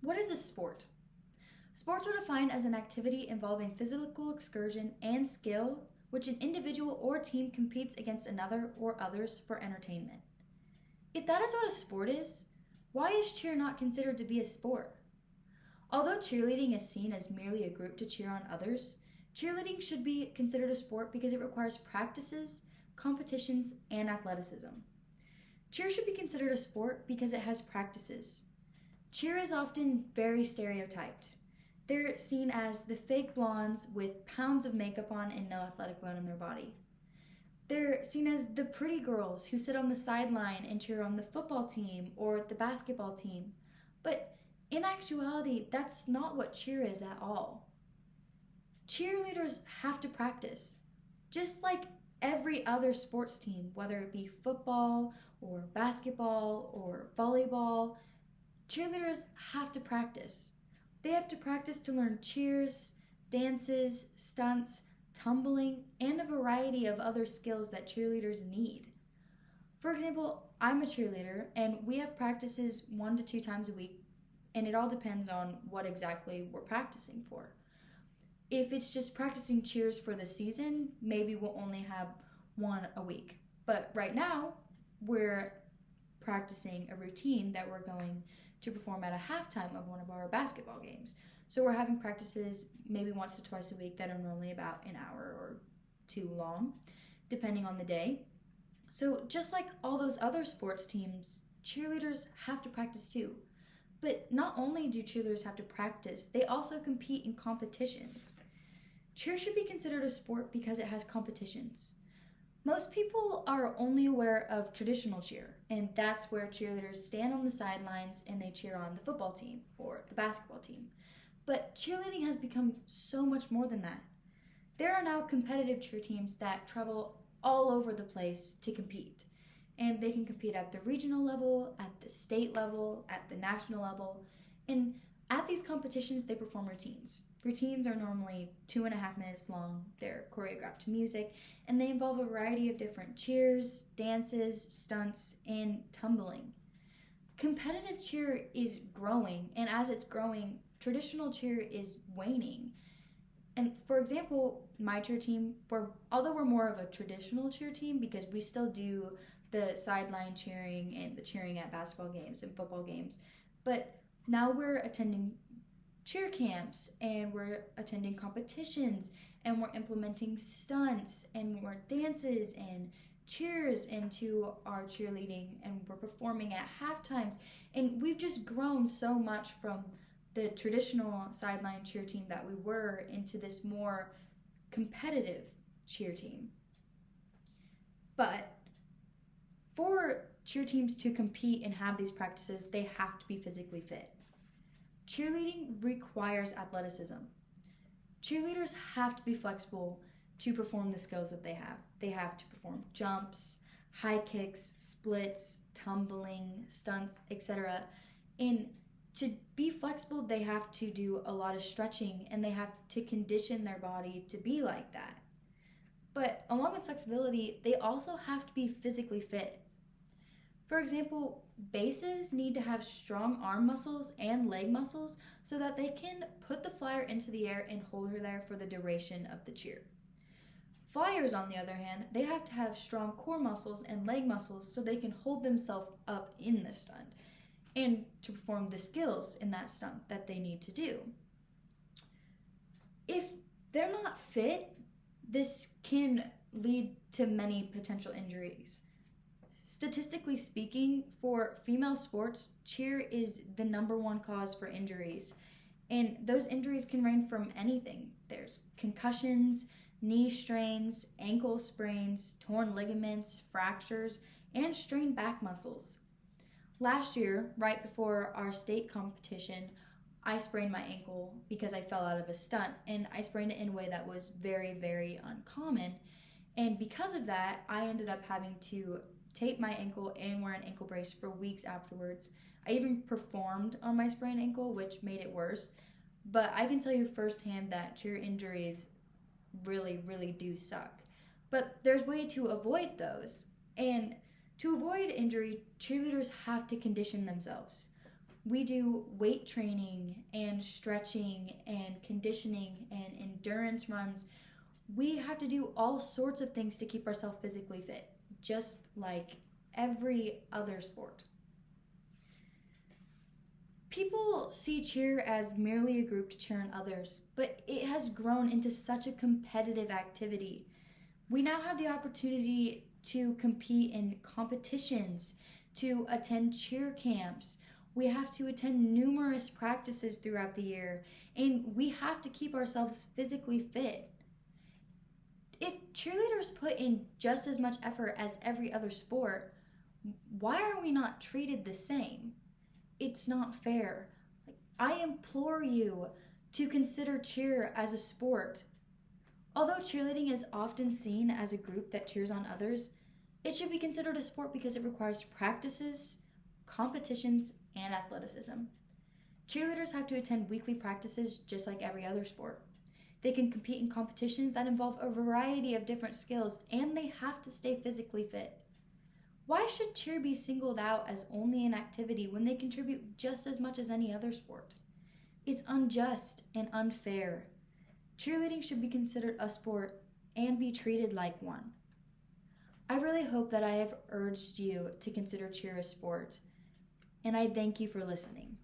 What is a sport? Sports are defined as an activity involving physical excursion and skill, which an individual or team competes against another or others for entertainment. If that is what a sport is, why is cheer not considered to be a sport? Although cheerleading is seen as merely a group to cheer on others, cheerleading should be considered a sport because it requires practices, competitions, and athleticism. Cheer should be considered a sport because it has practices. Cheer is often very stereotyped. They're seen as the fake blondes with pounds of makeup on and no athletic bone in their body. They're seen as the pretty girls who sit on the sideline and cheer on the football team or the basketball team. But in actuality, that's not what cheer is at all. Cheerleaders have to practice. Just like every other sports team, whether it be football or basketball or volleyball, cheerleaders have to practice. They have to practice to learn cheers, dances, stunts, tumbling, and a variety of other skills that cheerleaders need. For example, I'm a cheerleader and we have practices 1 to 2 times a week, and it all depends on what exactly we're practicing for. If it's just practicing cheers for the season, maybe we'll only have 1 a week. But right now, we're practicing a routine that we're going to perform at a halftime of one of our basketball games. So we're having practices maybe once to twice a week that are normally about an hour or 2 long, depending on the day. So just like all those other sports teams, cheerleaders have to practice too. But not only do cheerleaders have to practice, they also compete in competitions. Cheer should be considered a sport because it has competitions. Most people are only aware of traditional cheer, and that's where cheerleaders stand on the sidelines and they cheer on the football team or the basketball team. But cheerleading has become so much more than that. There are now competitive cheer teams that travel all over the place to compete. And they can compete at the regional level, at the state level, at the national level. And at these competitions, they perform routines. Routines are normally 2.5 minutes long. They're choreographed to music, and they involve a variety of different cheers, dances, stunts, and tumbling. Competitive cheer is growing, and as it's growing, traditional cheer is waning. And for example, my cheer team, although we're more of a traditional cheer team because we still do the sideline cheering and the cheering at basketball games and football games, but now we're attending cheer camps and we're attending competitions and we're implementing stunts and more dances and cheers into our cheerleading, and we're performing at halftimes, and we've just grown so much from the traditional sideline cheer team that we were into this more competitive cheer team. But for cheer teams to compete and have these practices, they have to be physically fit. Cheerleading requires athleticism. Cheerleaders have to be flexible to perform the skills that they have. They have to perform jumps, high kicks, splits, tumbling, stunts, etc. And to be flexible, they have to do a lot of stretching and they have to condition their body to be like that. But along with flexibility, they also have to be physically fit. For example, bases need to have strong arm muscles and leg muscles so that they can put the flyer into the air and hold her there for the duration of the cheer. Flyers, on the other hand, they have to have strong core muscles and leg muscles so they can hold themselves up in the stunt and to perform the skills in that stunt that they need to do. If they're not fit, this can lead to many potential injuries. Statistically speaking, for female sports, cheer is the #1 cause for injuries. And those injuries can range from anything. There's concussions, knee strains, ankle sprains, torn ligaments, fractures, and strained back muscles. Last year, right before our state competition, I sprained my ankle because I fell out of a stunt, and I sprained it in a way that was very, very uncommon. And because of that, I ended up having to tape my ankle and wear an ankle brace for weeks afterwards. I even performed on my sprained ankle, which made it worse. But I can tell you firsthand that cheer injuries really, really do suck. But there's a way to avoid those. And to avoid injury, cheerleaders have to condition themselves. We do weight training and stretching and conditioning and endurance runs. We have to do all sorts of things to keep ourselves physically fit, just like every other sport. People see cheer as merely a group to cheer on others, but it has grown into such a competitive activity. We now have the opportunity to compete in competitions, to attend cheer camps. We have to attend numerous practices throughout the year, and we have to keep ourselves physically fit. If cheerleaders put in just as much effort as every other sport, why are we not treated the same? It's not fair. I implore you to consider cheer as a sport. Although cheerleading is often seen as a group that cheers on others, it should be considered a sport because it requires practices, competitions, and athleticism. Cheerleaders have to attend weekly practices just like every other sport. They can compete in competitions that involve a variety of different skills, and they have to stay physically fit. Why should cheer be singled out as only an activity when they contribute just as much as any other sport? It's unjust and unfair. Cheerleading should be considered a sport and be treated like one. I really hope that I have urged you to consider cheer a sport, and I thank you for listening.